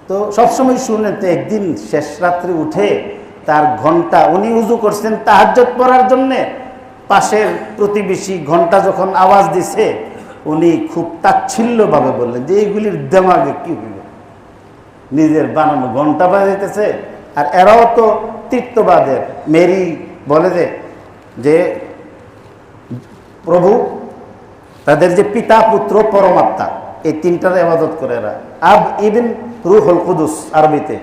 তো সবসময় শুনেন। তো একদিন শেষ রাত্রে উঠে তার ঘন্টা, উনি উজু করছেন তাহাজ্জুদ পড়ার জন্যে, পাশের প্রতিবেশী ঘন্টা যখন আওয়াজ দিছে উনি খুব তাচ্ছিল্যভাবে বললেন যে এইগুলির দেমাগে কি হইল, নিজের বানানো ঘন্টা বাজাইতেছে। আর এরাও তো তীর্থবাদের। মেরি বলে যে প্রভু, তাদের যে পিতা পুত্র পরমাত্মা, এই তিনটার ইবাদত করে এরা। আব ইবিন রুহুল কুদুস আরবিতে,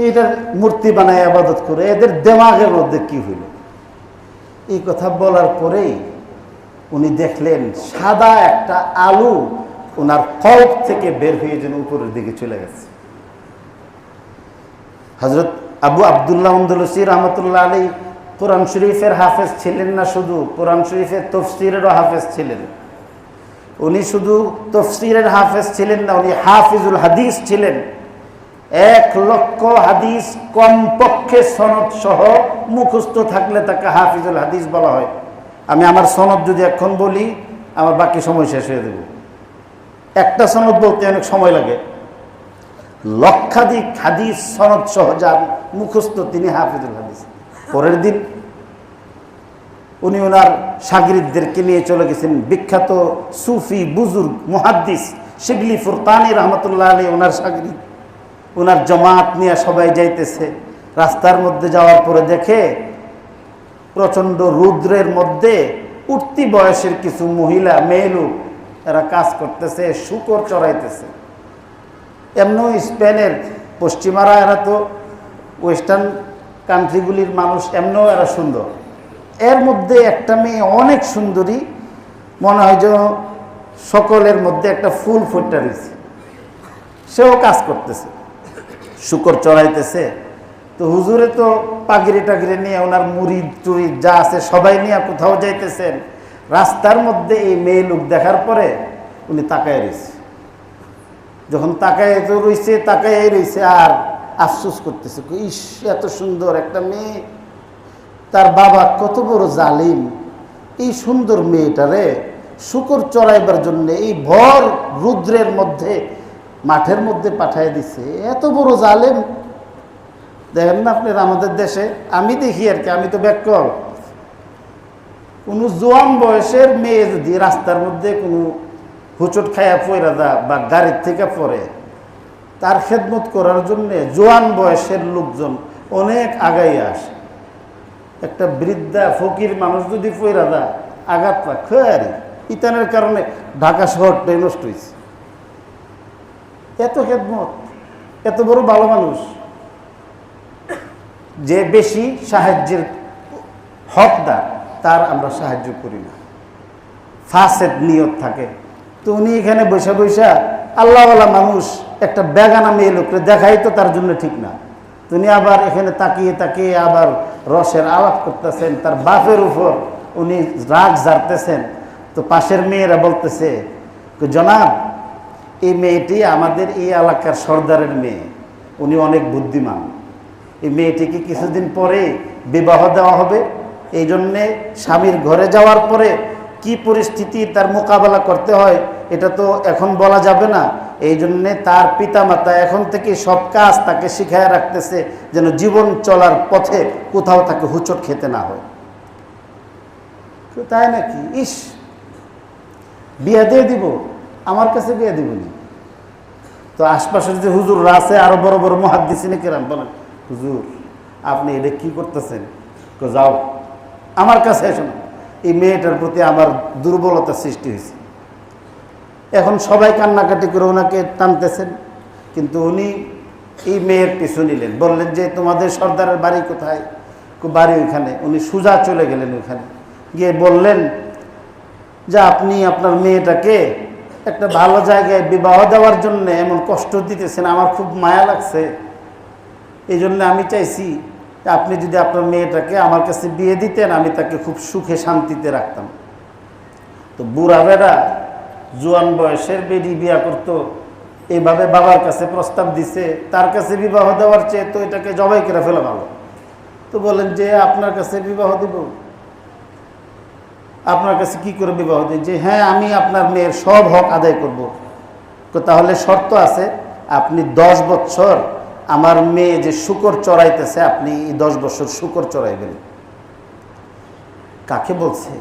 এটার মূর্তি বানায় ইবাদত করে, এদের দেমাগের মধ্যে কি হইল। এই কথা বলার পরেই উনি দেখলেন সাদা একটা আলু ওনার কল্প থেকে বের হয়ে যেন উপরের দিকে চলে গেছে। হযরত আবু আব্দুল্লাহ আন্দলুসি রহমতুল্লাহ আলাইহি কোরআন শরীফের হাফেজ ছিলেন না, শুধু কোরআন শরীফের তফসিরেরও হাফেজ ছিলেন। উনি শুধু তফসিরের হাফেজ ছিলেন না, উনি হাফিজুল হাদিস ছিলেন। 1 লক্ষ হাদিস কমপক্ষে সনদ সহ মুখস্থ থাকলে তাকে হাফিজুল হাদিস বলা হয়। আমি আমার সনদ যদি এখন বলি আমার বাকি সময় শেষ হয়ে দেব। একটা সনদ বলতে অনেক সময় লাগে। লক্ষাধিক হাদিস সনদ সহ যার মুখস্থ তিনি হাফিজুল হাদিস। পরের দিন উনি ওনার শাগিরদেরকে নিয়ে চলে গেছেন বিখ্যাত সুফি বুজুর্গ মুহাদ্দিস শিবলি ফুরকানি রহমতুল্লাহ আলাইহি, ওনার শাগির, ওনার জামাত নিয়ে সবাই যাইতেছে। রাস্তার মধ্যে যাওয়ার পরে দেখে প্রচণ্ড রৌদ্রের মধ্যে উঠতি বয়সের কিছু মহিলা, মেয়ে লোক, এরা কাজ করতেছে, শূকর চড়াইতেছে। এমনও স্পেনের পশ্চিমারা, এরা তো ওয়েস্টার্ন কান্ট্রিগুলির মানুষ, এমনও এরা সুন্দর। এর মধ্যে একটা মেয়ে অনেক সুন্দরী, মনে হয় যে সকলের মধ্যে একটা ফুল ফুটটা রয়েছে। সেও কাজ করতেছে, শূকর চড়াইতেছে। তো হুজুরে তো পাগিরি টাগিরি নিয়ে, ওনার মুরিদ টুরিদ যা আছে সবাই নিয়ে কোথাও যাইতেছেন। রাস্তার মধ্যে এই মেয়ে লোক দেখার পরে উনি তাকায় রয়েছে। যখন তাকায় তো রয়েছে, তাকায় রয়েছে আর আফসোস করতেছে, ইস এত সুন্দর একটা মেয়ে, তার বাবা কত বড় জালিম, এই সুন্দর মেয়েটারে শূকর চড়াইবার জন্য এই ভর রুদ্রের মধ্যে মাঠের মধ্যে পাঠায় দিছে, এত বড় জালেম। দেখেন না আপনার আমাদের দেশে, আমি দেখি আর কি, আমি তো ব্যাকল, কোনো জোয়ান বয়সের মেয়ে যদি রাস্তার মধ্যে কোনো হুচট খায়া পয়রা দা বা গাড়ির থেকে পড়ে, তার খেদমত করার জন্য জোয়ান বয়সের লোকজন অনেক আগাই আসে। একটা বৃদ্ধা ফকির মানুষ যদি পয়রা দা আঘাত পা খয়ারি, ইতানের কারণে ঢাকা শহরটাই নষ্ট হয়েছে। এত খেদমত, এত বড় ভালো মানুষ, যে বেশি সাহায্যের হকদার তার আমরা সাহায্য করি না, ফাসেদ নিয়ত থাকে। তো উনি এখানে বৈশা বৈশা আল্লাহওয়ালা মানুষ একটা বেগানা মেয়ে লোককে দেখাই তো তার জন্য ঠিক না। তিনি আবার এখানে তাকিয়ে তাকিয়ে আবার রসের আলাপ করতেছেন, তার বাপের উপর উনি রাগ ঝাড়তেছেন। তো পাশের মেয়েরা বলতেছে, জনাব এই মেয়েটি আমাদের এই এলাকার সর্দারের মেয়ে, উনি অনেক বুদ্ধিমান, এই মেয়েটিকে কিছুদিন পরে বিবাহ দেওয়া হবে। এই জন্যে স্বামীর ঘরে যাওয়ার পরে কি পরিস্থিতি তার মোকাবেলা করতে হয় এটা তো এখন বলা যাবে না। এই জন্যে তার পিতামাতা এখন থেকে সব কাজ তাকে শিখায় রাখতেছে, যেন জীবন চলার পথে কোথাও তাকে হুচট খেতে না হয়। তাই নাকি? ইস, বিয়ে দিয়ে দিব, আমার কাছে বিয়ে দিবনি। তো আশপাশের যে হুজুররা আছে, আরো বড় বড় মুহাদ্দিসিনে কেরাম বলেন, হুজুর আপনি এটা কি করতেছেন? যাও আমার কাছে এসো না, এই মেয়েটার প্রতি আমার দুর্বলতা সৃষ্টি হয়েছে। এখন সবাই কান্নাকাটি করে ওনাকে টানতেছেন, কিন্তু উনি এই মেয়ের পিছু নিলেন, বললেন যে তোমাদের সর্দারের বাড়ি কোথায়? বাড়ি ওইখানে। উনি সোজা চলে গেলেন ওইখানে, গিয়ে বললেন যে আপনি আপনার মেয়েটাকে একটা ভালো জায়গায় বিবাহ দেওয়ার জন্য এমন কষ্ট দিতেছেন, আমার খুব মায়া লাগছে। এই জন্য আমি চাইছি আপনি যদি আপনার মেয়েটাকে আমার কাছে বিয়ে দিতেন, আমি তাকে খুব সুখে শান্তিতে রাখতাম। তো বুড়া বেড়া জোয়ান বয়সের বেডি বিয়া করতো, এইভাবে বাবার কাছে প্রস্তাব দিছে, তার কাছে বিবাহ দেওয়ার চেয়ে তো এটাকে জবাই করে ফেলা ভালো। তো বলেন যে আপনার কাছে বিবাহ দিব? আপনার কাছে কি করে বিবাহ দিই? যে হ্যাঁ আমি আপনার মেয়ের সব হক আদায় করব। তো তাহলে শর্ত আছে, আপনি 10 বছর আমার মেয়ে যে শুকর চড়াইতেছে, আপনি এই 10 বছর শুকর চড়াইবেন। কাকে বলছে?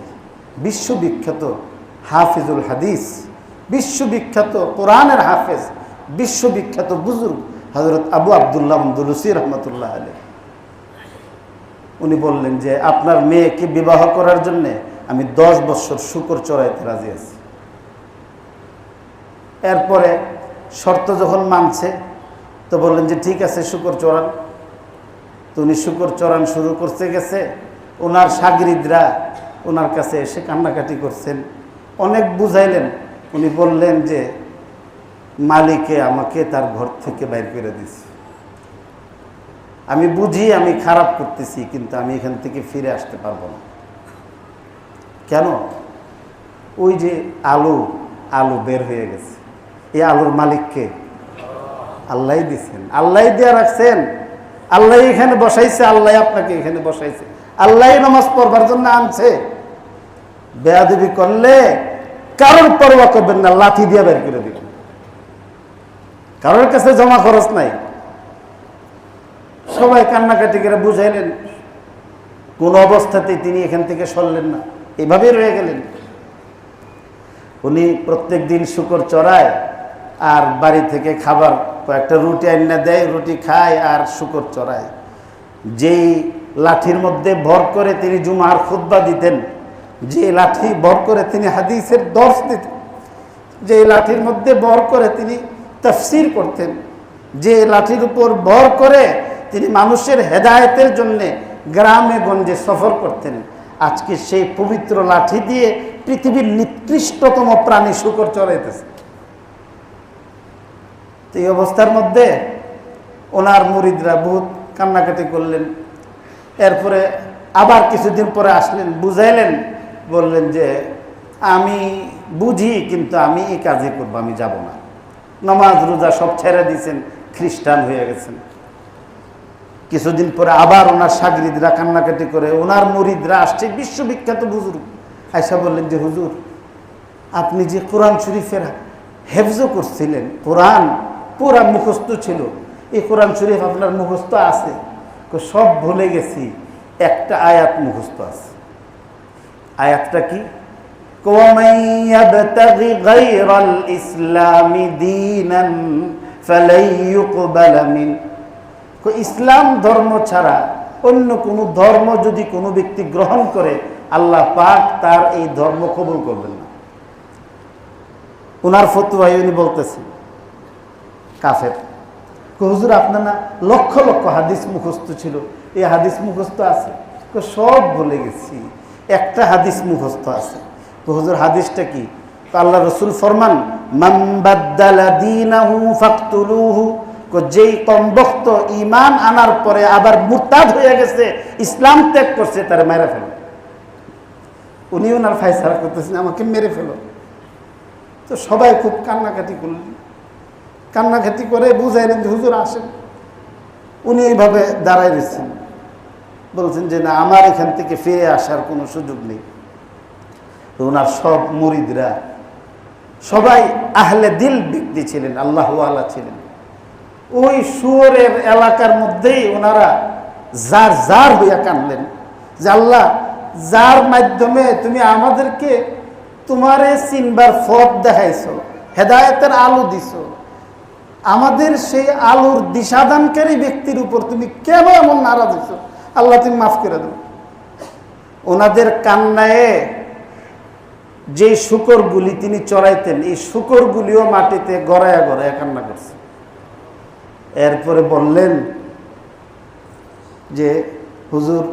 বিশ্ববিখ্যাত হাফিজুল হাদিস, বিশ্ববিখ্যাত কোরআনের হাফেজ, বিশ্ববিখ্যাত বুজুর্গ হযরত আবু আব্দুল্লাহ আন্দলুসি রহমতুল্লাহ আলাইহি। উনি বললেন যে আপনার মেয়েকে বিবাহ করার জন্য আমি 10 বছর শুকর চড়াইতে রাজি আছি। এরপরে শর্ত যখন মানছে তো বললেন যে ঠিক আছে শুকর চড়ান। তো উনি শুকর চড়ান শুরু করতে গেছে, ওনার শাগিরিদরা ওনার কাছে এসে কান্নাকাটি করছেন, অনেক বুঝাইলেন। উনি বললেন যে মালিকে আমাকে তার ঘর থেকে বাইর করে দিছে, আমি বুঝি আমি খারাপ করতেছি, কিন্তু আমি এখান থেকে ফিরে আসতে পারবো না। কেন? ওই যে আলু বের হয়ে গেছে, এই আলুর মালিককে আল্লাহ দিচ্ছেন, আল্লাহ দিয়া রাখছেন, আল্লাহ এখানে বসাইছে, আল্লাহ আপনাকে এখানে বসাইছে, আল্লাহ নামাজ পড়বার জন্য আনছে। বেয়াদবি করলে কারোর পরোয়া করবেন না, লাঠি দিয়ে বের করে দিবেন। কারোর কাছে জমা খরচ নাই। সবাই কান্নাকাটি করে বুঝাইলেন, কোন অবস্থাতেই তিনি এখান থেকে সরলেন না, এভাবেই রয়ে গেলেন। উনি প্রত্যেক দিন শুকর চড়ায় আর বাড়ি থেকে খাবার কয়েকটা রুটি আইনা দেয়, রুটি খায় আর শুকর চড়ায়। যেই লাঠির মধ্যে ভর করে তিনি জুমার খুতবা দিতেন, যে লাঠি ভর করে তিনি হাদিসের দর্শ দিতেন, যে লাঠির মধ্যে ভর করে তিনি তাফসীর করতেন, যে লাঠির উপর ভর করে তিনি মানুষের হেদায়েতের জন্যে গ্রামে গঞ্জে সফর করতেন, আজকে সেই পবিত্র লাঠি দিয়ে পৃথিবীর নিকৃষ্টতম প্রাণী শুকর চড়াইতেছে। তো এই অবস্থার মধ্যে ওনার মুরিদরা বহুত কান্নাকাটি করলেন। এরপরে আবার কিছুদিন পরে আসলেন, বুঝাইলেন, বললেন যে আমি বুঝি, কিন্তু আমি এই কাজে করবো, আমি যাব না। নামাজ রোজা সব ছেড়ে দিয়েছেন, খ্রিস্টান হয়ে গেছেন। কিছুদিন পরে আবার ওনার শাগরিদরা কান্নাকাটি করে, ওনার মুরিদরা আসছে, বিশ্ববিখ্যাত বুজুর্গ আয়সা বললেন যে হুজুর, আপনি যে কোরআন শরীফের হেফজ করছিলেন, কোরআন পুরা মুখস্থ ছিল, এই কোরআন শরীফ আপনার মুখস্থ আছে? সব ভুলে গেছি, একটা আয়াত মুখস্থ আছে। আয়াতটা কি? وَمَن يَبْتَغِ غَيْرَ الْإِسْلَامِ دِينًا فَلَن يُقْبَلَ مِنْهُ। ইসলাম ধর্ম ছাড়া অন্য কোন ধর্ম যদি কোনো ব্যক্তি গ্রহণ করে, আল্লাহ পাক তার এই ধর্ম কবুল করবেন না। ওনার ফতোয়ায় উনি বলতেছেন কাফের। হুজুর আপনার না লক্ষ লক্ষ হাদিস মুখস্থ ছিল, এই হাদিস মুখস্থ আছে? সব ভুলে গেছি, একটা হাদিস মুখস্থ আছে। হুজুর হাদিসটা কি? আল্লাহ রসুল ফরমান, মান বাদ্দালা দীনাহু ফাকতুলুহু। যেই কমবক্ত ঈমান আনার পরে আবার মুরতাদ হয়ে গেছে, ইসলাম ত্যাগ করছে, তারা মেরে ফেলো। উনি ওনার ফায়সালা করতেছেন, আমাকে মেরে ফেলো। তো সবাই খুব কান্নাকাটি করলেন, কান্নাকাটি করে বুঝাইলেন যে হুজুর আসেন। উনি এইভাবে দাঁড়াই রয়েছেন, বলছেন যে না, আমার এখান থেকে ফিরে আসার কোনো সুযোগ নেই। তো ওনার সব মুরিদরা সবাই আহলে দিল ব্যক্তি ছিলেন, আল্লাহ ওয়ালা ছিলেন। ওই শুয়োরের এলাকার মধ্যেই ওনারা যার যার হইয়া কানলেন যে আল্লাহ, যার মাধ্যমে তুমি আমাদেরকে তোমারে চিনবার পথ দেখাইছো, হেদায়েতের আলো দিছো, আমাদের সেই আলোর দিশাদানকারী ব্যক্তির উপর তুমি কেন এমন নারাজ হইছো? আল্লাহ তুমি মাফ করে দাও। ওনাদের কান্নায় যে শুকরগুলি তিনি চড়াইতেন, এই শুকরগুলিও মাটিতে গড়ায়া গড়ায়া কান্না করছে। এরপরে বললেন যে হুজুর,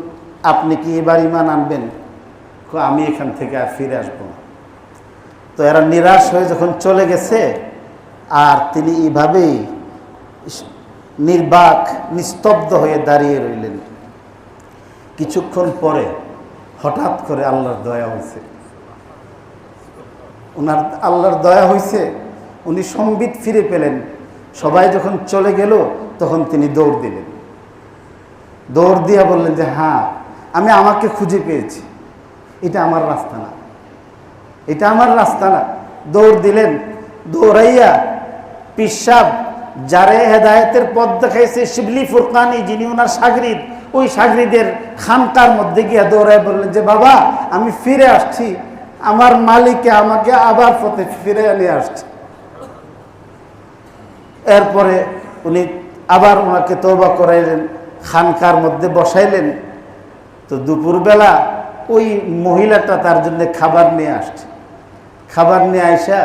আপনি কি এবার ঈমান আনবেন? আমি এখান থেকে আর ফিরে আসবো না। তো এরা নিরাশ হয়ে যখন চলে গেছে, আর তিনি এইভাবেই নির্বাক নিস্তব্ধ হয়ে দাঁড়িয়ে রইলেন। কিছুক্ষণ পরে হঠাৎ করে আল্লাহর দয়া হয়েছে, ওনার আল্লাহর দয়া হয়েছে, উনি সম্বিত ফিরে পেলেন। সবাই যখন চলে গেল তখন তিনি দৌড় দিলেন, দৌড় দিয়া বললেন যে হ্যাঁ, আমি আমাকে খুঁজে পেয়েছি, এটা আমার রাস্তা না, এটা আমার রাস্তা না। দৌড় দিলেন, দৌড়াইয়া পিসাব যারে হেদায়েতের পথ দেখাইছে শিবলি ফুরকানি, যিনি ওনার শাগরিদ, ওই শাগরিদের খানকার মধ্যে গিয়ে দৌড়ায় বললেন যে বাবা আমি ফিরে আসছি, আমার মালিকে আমাকে আবার পথে ফিরে নিয়ে আসছে। এরপরে উনি আবার ওনাকে তওবা করাইলেন, খানকার মধ্যে বসাইলেন। তো দুপুরবেলা ওই মহিলাটা তার জন্য খাবার নিয়ে আসছে। খাবার নিয়ে আইসা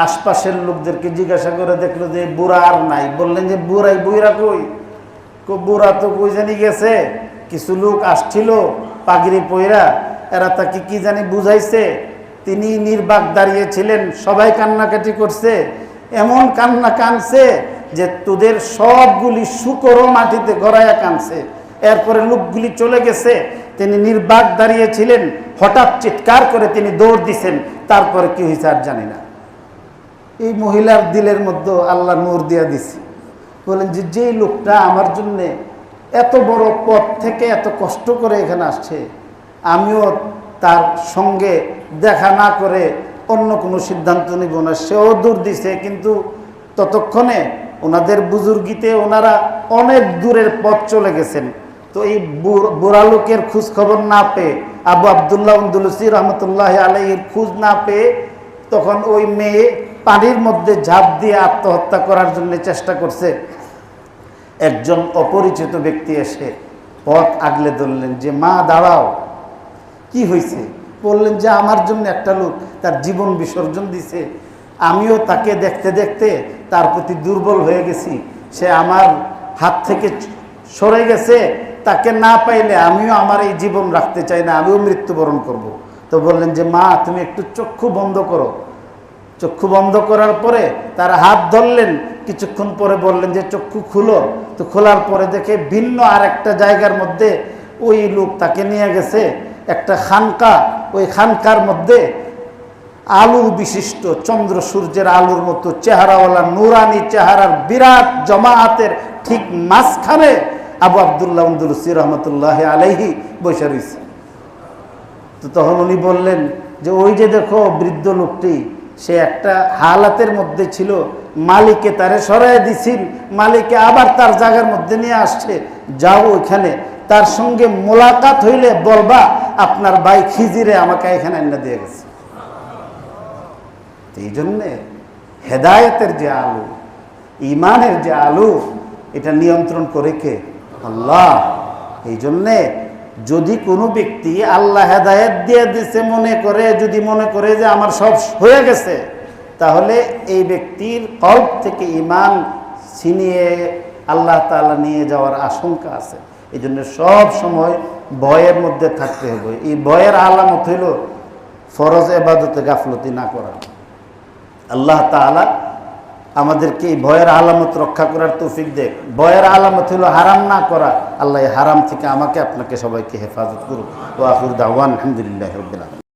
আশপাশের লোকদেরকে জিজ্ঞাসা করে দেখলো যে বুড়া আর নাই। বললেন যে বুড়া কই? বুড়া তো কই জানি গেছে, কিছু লোক আসছিল পাগড়ি পয়রা, এরা তাকে কি জানি বুঝাইছে, তিনি নির্বাক দাঁড়িয়েছিলেন, সবাই কান্নাকাটি করছে, এমন কান্না কানছে যে তোদের সবগুলি শুকরও মাটিতে গড়াইয়া কানছে। এরপরে লোকগুলি চলে গেছে, তিনি নির্বাক দাঁড়িয়েছিলেন, হঠাৎ চিৎকার করে তিনি দৌড় দিছেন, তারপরে কি হয়েছে আর জানি না। এই মহিলার দিলের মধ্যে আল্লাহ নূর দিয়া দিছে। বলেন যে যেই লোকটা আমার জন্যে এত বড় পথ থেকে এত কষ্ট করে এখানে আসছে, আমিও তার সঙ্গে দেখা না করে অন্য কোনো সিদ্ধান্ত নিব না। সেও দূর দিছে, কিন্তু ততক্ষণে ওনাদের বুজুর্গিতে ওনারা অনেক দূরের পথ চলে গেছেন। তো এই বুড়া লোকের খোঁজ খবর না পেয়ে, আবু আবদুল্লাহ আন্দলুসি রহমতুল্লাহ আলাইহির খোঁজ না পেয়ে, তখন ওই মেয়ে পানির মধ্যে ঝাঁপ দিয়ে আত্মহত্যা করার জন্য চেষ্টা করছে। একজন অপরিচিত ব্যক্তি এসে পথ আগলে ধরলেন যে মা দাঁড়াও, কি হয়েছে? বললেন যে আমার জন্য একটা লোক তার জীবন বিসর্জন দিছে, আমিও তাকে দেখতে দেখতে তার প্রতি দুর্বল হয়ে গেছি, সে আমার হাত থেকে সরে গেছে, তাকে না পাইলে আমিও আমার এই জীবন রাখতে চাই না, আমিও মৃত্যুবরণ করব। তো বললেন যে মা তুমি একটু চক্ষু বন্ধ করো। চক্ষু বন্ধ করার পরে তার হাত ধরলেন, কিছুক্ষণ পরে বললেন যে চক্ষু খুলো। তো খোলার পরে দেখে ভিন্ন আর একটা জায়গার মধ্যে ওই লোক তাকে নিয়ে গেছে একটা খানকা, ওই খানকার মধ্যে আলু বিশিষ্ট চন্দ্র সূর্যের আলুর মতো চেহারাওয়ালা নুরানি চেহারার বিরাট জমাআতের ঠিক মাঝখানে আবু আবদুল্লাহ আন্দলুসি রহমতুল্লাহ আলাইহি বসে রয়েছে। তো তখন উনি বললেন যে ওই যে দেখো বৃদ্ধ লোকটি, সে একটা হালাতের মধ্যে ছিল, মালিকে তারে সরাই দিছিল, মালিকে আবার তার জায়গার মধ্যে নিয়ে আসছে, যাও ওইখানে তার সঙ্গে মোলাকাত হইলে বলবা আপনার ভাই খিজিরে আমাকে এখানে এনে দিয়ে গেছে। এই জন্যে হেদায়েতের যে আলু, ইমানের যে আলু, এটা নিয়ন্ত্রণ করে কে? আল্লাহ। এই জন্যে যদি কোনো ব্যক্তি আল্লাহ হেদায়েত দিয়ে দিছে যদি মনে করে যে আমার সব হয়ে গেছে, তাহলে এই ব্যক্তির কল্প থেকে ইমান ছিনিয়ে আল্লাহ তাআলা নিয়ে যাওয়ার আশঙ্কা আছে। এই জন্য সব সময় ভয়ের মধ্যে থাকতে হবে। এই ভয়ের আলামত হইল ফরজ ইবাদতে গাফলতি না করা। আল্লাহ তাআলা আমাদেরকে এই ভয়ের আলামত রক্ষা করার তৌফিক দেয়। ভয়ের আলামত হলো হারাম না করা। আল্লাহ হারাম থেকে আমাকে আপনাকে সবাইকে হেফাজত করুক। ওয়া আখিরু দাওয়ানা আলহামদুলিল্লাহি রাব্বিল আলামিন।